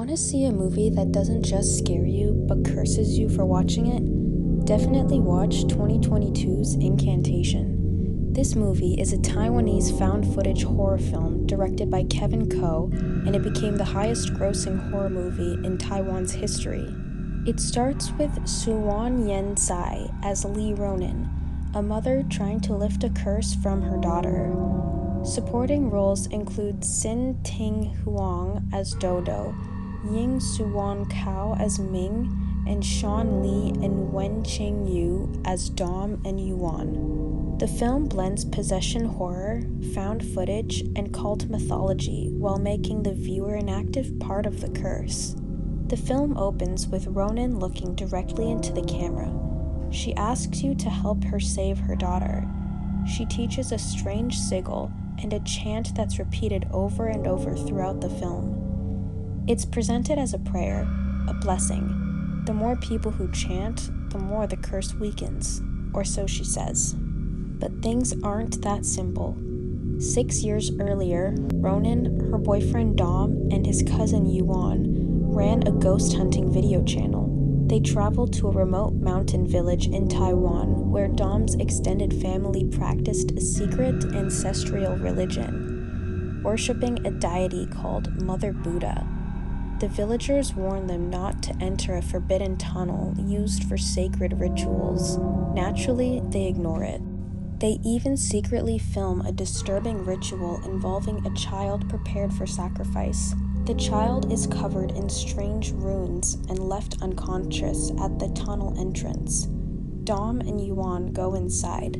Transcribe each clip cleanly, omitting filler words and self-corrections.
Want to see a movie that doesn't just scare you, but curses you for watching it? Definitely watch 2022's Incantation. This movie is a Taiwanese found footage horror film directed by Kevin Ko, and it became the highest grossing horror movie in Taiwan's history. It starts with Suwan Yen Tsai as Li Ronan, a mother trying to lift a curse from her daughter. Supporting roles include Sin Ting Huang as Dodo, Ying Suwan Kao as Ming, and Sean Lee and Wen Qing Yu as Dom and Yuan. The film blends possession horror, found footage, and cult mythology while making the viewer an active part of the curse. The film opens with Ronan looking directly into the camera. She asks you to help her save her daughter. She teaches a strange sigil and a chant that's repeated over and over throughout the film. It's presented as a prayer, a blessing. The more people who chant, the more the curse weakens, or so she says. But things aren't that simple. 6 years earlier, Ronan, her boyfriend Dom, and his cousin Yuan ran a ghost hunting video channel. They traveled to a remote mountain village in Taiwan where Dom's extended family practiced a secret ancestral religion, worshipping a deity called Mother Buddha. The villagers warned them not to enter a forbidden tunnel used for sacred rituals. Naturally, they ignore it. They even secretly film a disturbing ritual involving a child prepared for sacrifice. The child is covered in strange runes and left unconscious at the tunnel entrance. Dom and Yuan go inside.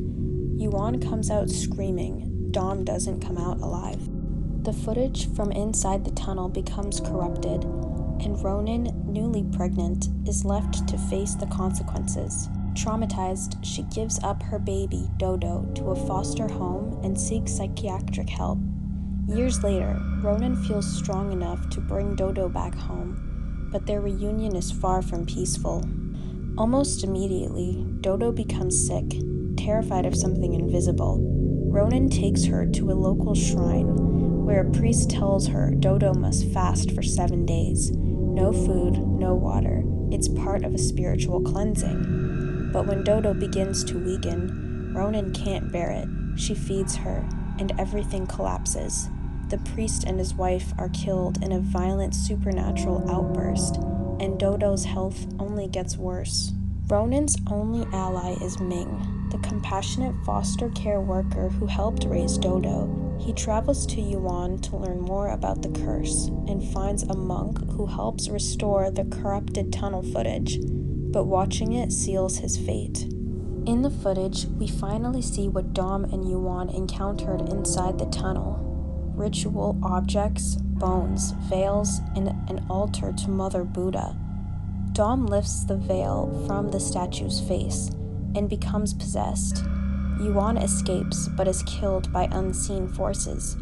Yuan comes out screaming. Dom doesn't come out alive. The footage from inside the tunnel becomes corrupted, and Ronan, newly pregnant, is left to face the consequences. Traumatized, she gives up her baby, Dodo, to a foster home and seeks psychiatric help. Years later, Ronan feels strong enough to bring Dodo back home, but their reunion is far from peaceful. Almost immediately, Dodo becomes sick, terrified of something invisible. Ronan takes her to a local shrine, where a priest tells her Dodo must fast for 7 days. No food, no water. It's part of a spiritual cleansing. But when Dodo begins to weaken, Ronan can't bear it. She feeds her, and everything collapses. The priest and his wife are killed in a violent supernatural outburst, and Dodo's health only gets worse. Ronan's only ally is Ming, the compassionate foster care worker who helped raise Dodo. He travels to Yuan to learn more about the curse and finds a monk who helps restore the corrupted tunnel footage, but watching it seals his fate. In the footage, we finally see what Dom and Yuan encountered inside the tunnel. Ritual objects, bones, veils, and an altar to Mother Buddha. Dom lifts the veil from the statue's face and becomes possessed. Yuan escapes but is killed by unseen forces.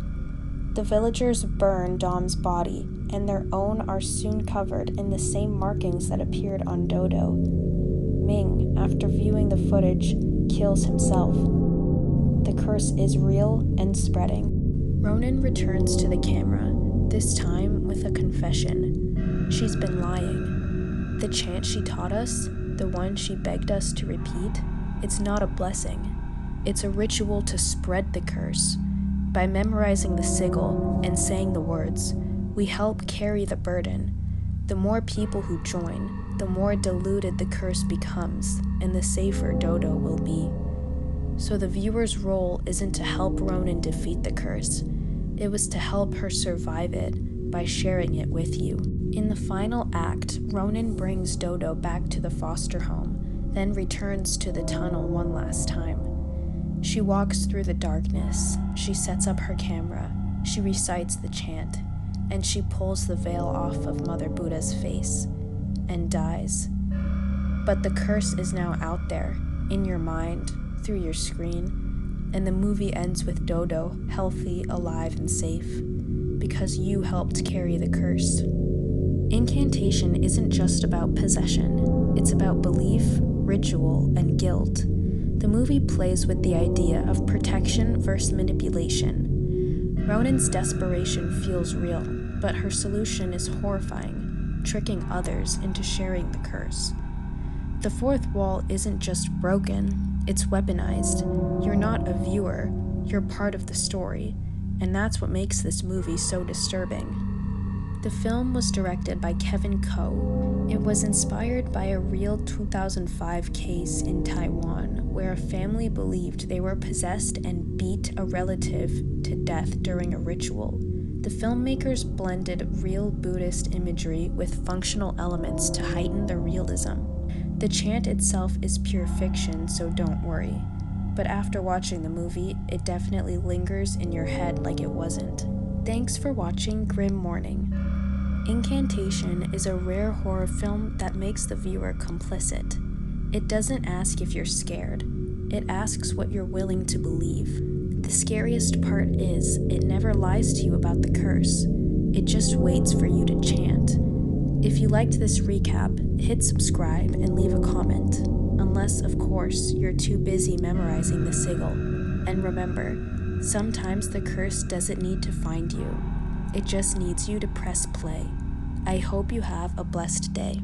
The villagers burn Dom's body, and their own are soon covered in the same markings that appeared on Dodo. Ming, after viewing the footage, kills himself. The curse is real and spreading. Ronan returns to the camera, this time with a confession. She's been lying. The chant she taught us, the one she begged us to repeat, it's not a blessing. It's a ritual to spread the curse. By memorizing the sigil and saying the words, we help carry the burden. The more people who join, the more diluted the curse becomes, and the safer Dodo will be. So the viewer's role isn't to help Ronan defeat the curse. It was to help her survive it by sharing it with you. In the final act, Ronan brings Dodo back to the foster home, then returns to the tunnel one last time. She walks through the darkness, she sets up her camera, she recites the chant, and she pulls the veil off of Mother Buddha's face, and dies. But the curse is now out there, in your mind, through your screen, and the movie ends with Dodo healthy, alive, and safe, because you helped carry the curse. Incantation isn't just about possession, it's about belief, ritual, and guilt. The movie plays with the idea of protection versus manipulation. Ronan's desperation feels real, but her solution is horrifying. tricking others into sharing the curse. The fourth wall isn't just broken, it's weaponized. You're not a viewer, you're part of the story, and that's what makes this movie so disturbing. The film was directed by Kevin Ko. It was inspired by a real 2005 case in Taiwan where a family believed they were possessed and beat a relative to death during a ritual. The filmmakers blended real Buddhist imagery with functional elements to heighten the realism. The chant itself is pure fiction, so don't worry. But after watching the movie, it definitely lingers in your head like it wasn't. Thanks for watching Grim Morning. Incantation is a rare horror film that makes the viewer complicit. It doesn't ask if you're scared, it asks what you're willing to believe. The scariest part is, it never lies to you about the curse. It just waits for you to chant. If you liked this recap, hit subscribe and leave a comment. Unless, of course, you're too busy memorizing the sigil. And remember, sometimes the curse doesn't need to find you. It just needs you to press play. I hope you have a blessed day.